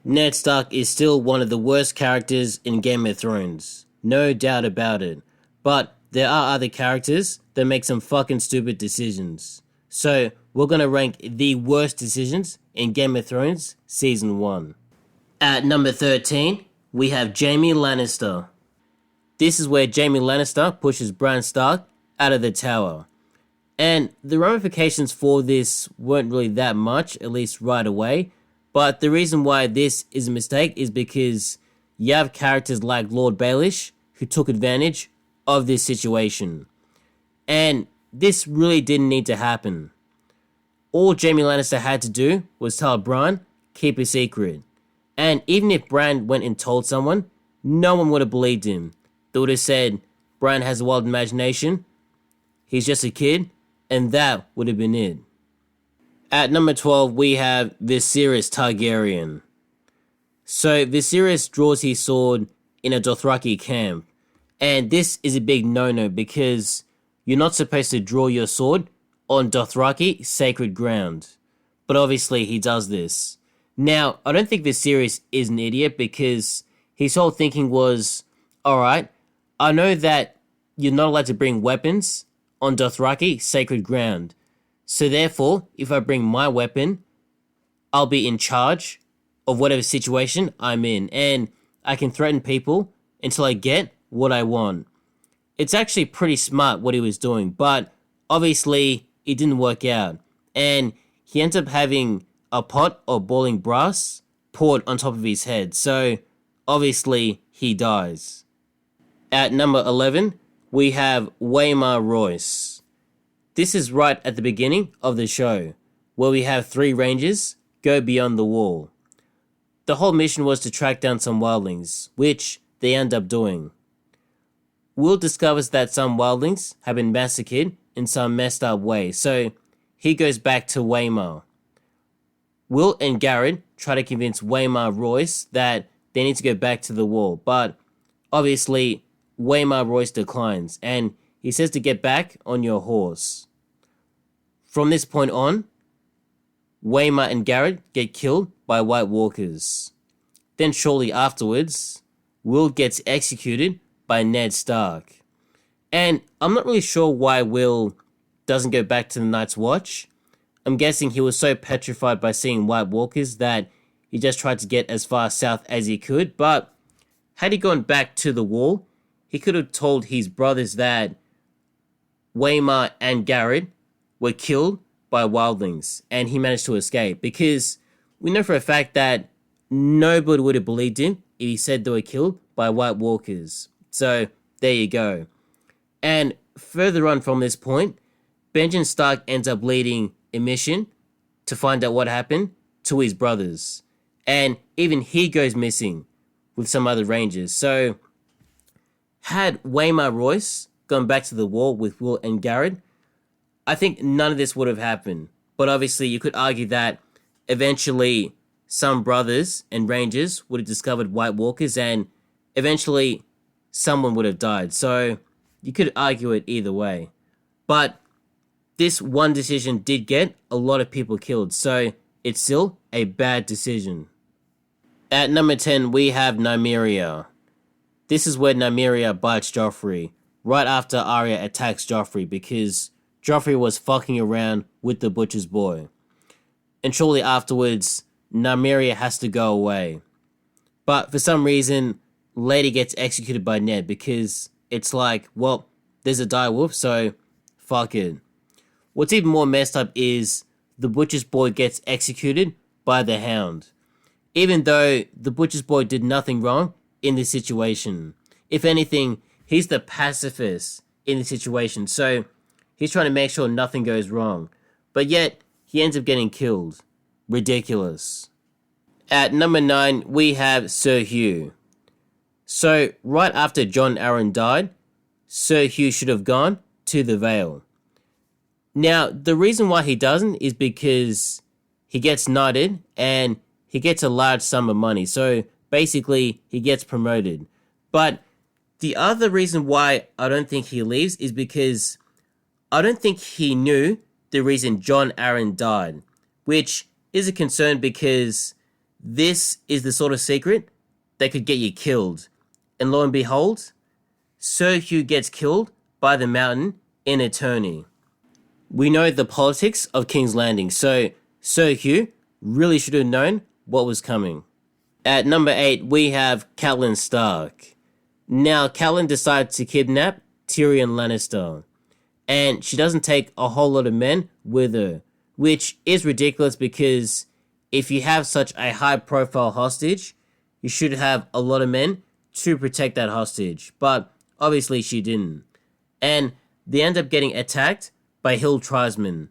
Ned Stark is still one of the worst characters in Game of Thrones. No doubt about it. But there are other characters that make some fucking stupid decisions. So, we're gonna rank the worst decisions in Game of Thrones Season 1. At number 13, we have Jaime Lannister. This is where Jaime Lannister pushes Bran Stark out of the tower. And the ramifications for this weren't really that much, at least right away. But the reason why this is a mistake is because you have characters like Lord Baelish who took advantage of this situation. And this really didn't need to happen. All Jaime Lannister had to do was tell Bran, keep a secret. And even if Bran went and told someone, no one would have believed him. They would have said, Bran has a wild imagination, he's just a kid, and that would have been it. At number 12, we have Viserys Targaryan. So Viserys draws his sword in a Dothraki camp. And this is a big no-no because you're not supposed to draw your sword on Dothraki sacred ground. But obviously he does this. Now, I don't think Viserys is an idiot because his whole thinking was, alright, I know that you're not allowed to bring weapons on Dothraki sacred ground. So therefore, if I bring my weapon, I'll be in charge of whatever situation I'm in. And I can threaten people until I get what I want. It's actually pretty smart what he was doing, but obviously it didn't work out. And he ends up having a pot of boiling brass poured on top of his head. So obviously he dies. At number 11, we have Waymar Royce. This is right at the beginning of the show, where we have 3 rangers go beyond the wall. The whole mission was to track down some wildlings, which they end up doing. Will discovers that some wildlings have been massacred in some messed up way, so he goes back to Waymar. Will and Garrett try to convince Waymar Royce that they need to go back to the wall, but obviously Waymar Royce declines, and he says to get back on your horse. From this point on, Waymar and Garrett get killed by White Walkers. Then shortly afterwards, Will gets executed by Ned Stark. And I'm not really sure why Will doesn't go back to the Night's Watch. I'm guessing he was so petrified by seeing White Walkers that he just tried to get as far south as he could, but had he gone back to the wall, he could have told his brothers that Waymar and Garrett were killed by wildlings, and he managed to escape, because we know for a fact that nobody would have believed him if he said they were killed by White Walkers. So, there you go. And further on from this point, Benjen Stark ends up leading a mission to find out what happened to his brothers. And even he goes missing with some other rangers. So, had Waymar Royce gone back to the wall with Will and Garrett, I think none of this would have happened. But obviously you could argue that eventually some brothers and rangers would have discovered White Walkers and eventually someone would have died. So you could argue it either way. But this one decision did get a lot of people killed, so it's still a bad decision. At number 10, we have Nymeria. This is where Nymeria bites Joffrey, right after Arya attacks Joffrey because Joffrey was fucking around with the butcher's boy. And shortly afterwards, Nymeria has to go away. But for some reason, Lady gets executed by Ned because it's like, well, there's a direwolf, so fuck it. What's even more messed up is the butcher's boy gets executed by the Hound, even though the butcher's boy did nothing wrong in this situation. If anything, he's the pacifist in the situation, so he's trying to make sure nothing goes wrong. But yet, he ends up getting killed. Ridiculous. At number 9, we have Sir Hugh. So, right after Jon Arryn died, Sir Hugh should have gone to the Vale. Now, the reason why he doesn't is because he gets knighted and he gets a large sum of money. So, basically, he gets promoted. But the other reason why I don't think he leaves is because I don't think he knew the reason Jon Arryn died, which is a concern because This is the sort of secret that could get you killed. And lo and behold, Sir Hugh gets killed by the Mountain in a tourney. We know the politics of King's Landing, so Sir Hugh really should have known what was coming. At number 8, we have Catelyn Stark. Now, Catelyn decides to kidnap Tyrion Lannister, and she doesn't take a whole lot of men with her, which is ridiculous because if you have such a high-profile hostage, you should have a lot of men to protect that hostage, but obviously she didn't. And they end up getting attacked by hill tribesmen,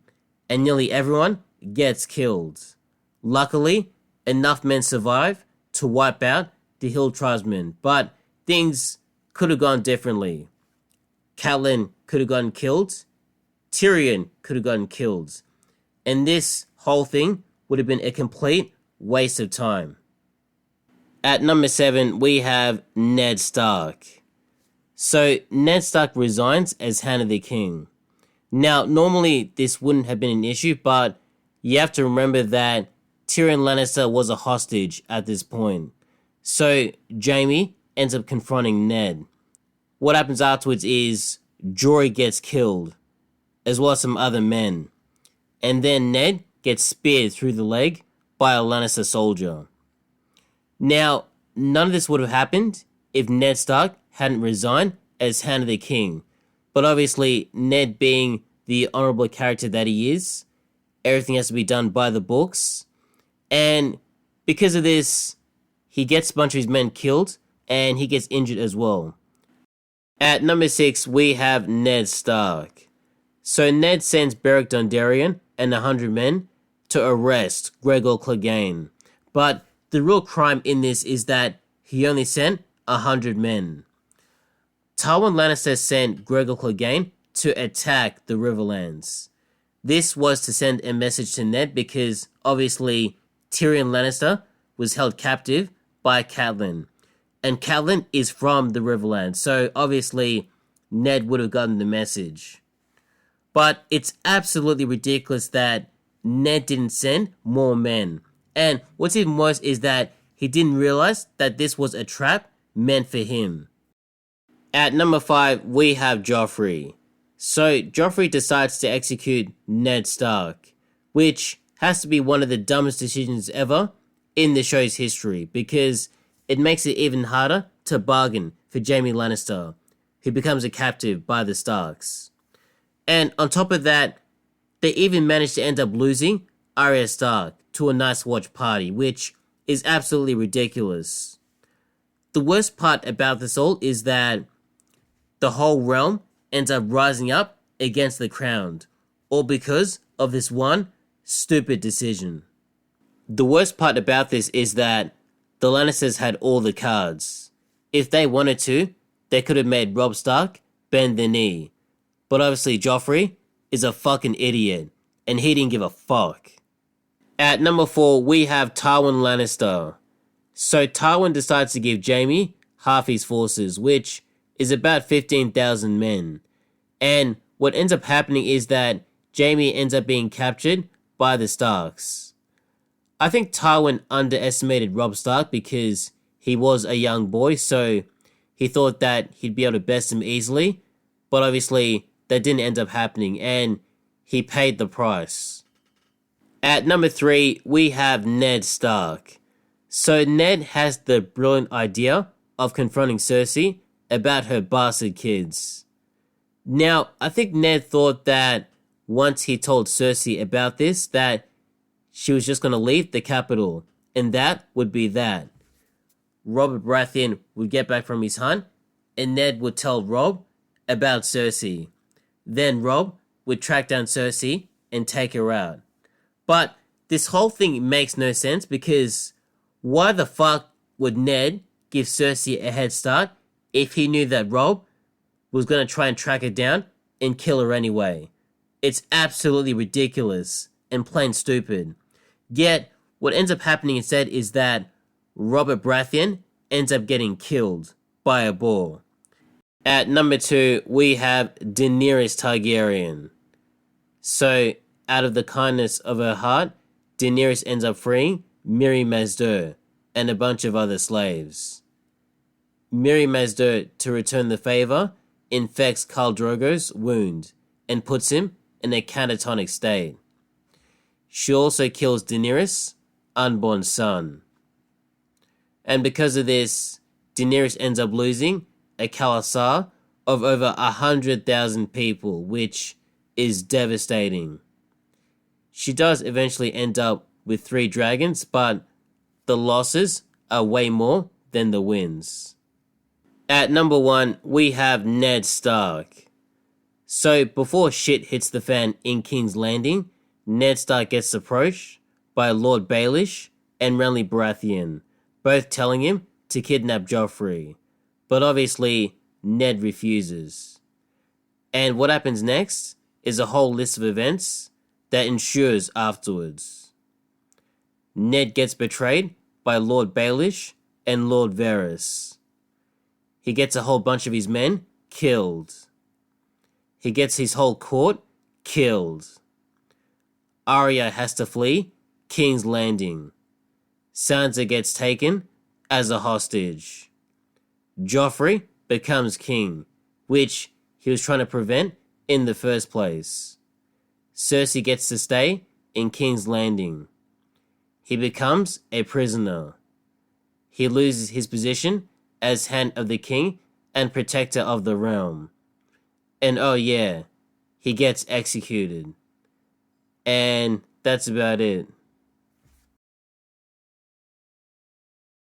and nearly everyone gets killed. Luckily, enough men survive to wipe out the hill tribesmen, but things could have gone differently. Catelyn could have gotten killed, Tyrion could have gotten killed, and this whole thing would have been a complete waste of time. At number 7, we have Ned Stark. So, Ned Stark resigns as Hand of the King. Now, normally this wouldn't have been an issue, but you have to remember that Tyrion Lannister was a hostage at this point. So, Jaime ends up confronting Ned. What happens afterwards is Jory gets killed, as well as some other men. And then Ned gets speared through the leg by a Lannister soldier. Now, none of this would have happened if Ned Stark hadn't resigned as Hand of the King. But obviously, Ned being the honorable character that he is, everything has to be done by the books. And because of this, he gets a bunch of his men killed, and he gets injured as well. At number 6, we have Ned Stark. So Ned sends Beric Dondarrion and 100 men to arrest Gregor Clegane. But the real crime in this is that he only sent 100 men. Tywin Lannister sent Gregor Clegane to attack the Riverlands. This was to send a message to Ned because obviously Tyrion Lannister was held captive by Catelyn. And Catelyn is from the Riverlands, so obviously Ned would have gotten the message. But it's absolutely ridiculous that Ned didn't send more men. And what's even worse is that he didn't realize that this was a trap meant for him. At number 5, we have Joffrey. So Joffrey decides to execute Ned Stark, which has to be one of the dumbest decisions ever in the show's history, because it makes it even harder to bargain for Jaime Lannister, who becomes a captive by the Starks. And on top of that, they even managed to end up losing Arya Stark to a Night's Watch party, which is absolutely ridiculous. The worst part about this all is that the whole realm ends up rising up against the crown, all because of this one stupid decision. The worst part about this is that the Lannisters had all the cards. If they wanted to, they could have made Robb Stark bend the knee. But obviously Joffrey is a fucking idiot, and he didn't give a fuck. At number 4, we have Tywin Lannister. So Tywin decides to give Jaime half his forces, which is about 15,000 men. And what ends up happening is that Jaime ends up being captured by the Starks. I think Tywin underestimated Robb Stark because he was a young boy, so he thought that he'd be able to best him easily, but obviously that didn't end up happening, and he paid the price. At number 3, we have Ned Stark. So Ned has the brilliant idea of confronting Cersei about her bastard kids. Now, I think Ned thought that once he told Cersei about this, that she was just going to leave the capital, and that would be that. Robert Baratheon would get back from his hunt, and Ned would tell Robb about Cersei. Then Robb would track down Cersei and take her out. But this whole thing makes no sense because why the fuck would Ned give Cersei a head start if he knew that Robb was going to try and track her down and kill her anyway? It's absolutely ridiculous and plain stupid. Yet, what ends up happening instead is that Robert Baratheon ends up getting killed by a boar. At number 2, we have Daenerys Targaryen. So, out of the kindness of her heart, Daenerys ends up freeing Mirri Maz-Dur and a bunch of other slaves. Mirri Maz-Dur, to return the favor, infects Khal Drogo's wound and puts him in a catatonic state. She also kills Daenerys' unborn son. And because of this, Daenerys ends up losing a Khalasar of over 100,000 people, which is devastating. She does eventually end up with 3 dragons, but the losses are way more than the wins. At number 1, we have Ned Stark. So before shit hits the fan in King's Landing, Ned Stark gets approached by Lord Baelish and Renly Baratheon, both telling him to kidnap Joffrey. But obviously, Ned refuses. And what happens next is a whole list of events that ensures afterwards. Ned gets betrayed by Lord Baelish and Lord Varys. He gets a whole bunch of his men killed. He gets his whole court killed. Arya has to flee King's Landing. Sansa gets taken as a hostage. Joffrey becomes king, which he was trying to prevent in the first place. Cersei gets to stay in King's Landing. He becomes a prisoner. He loses his position as Hand of the King and Protector of the Realm. And oh yeah, he gets executed. And that's about it.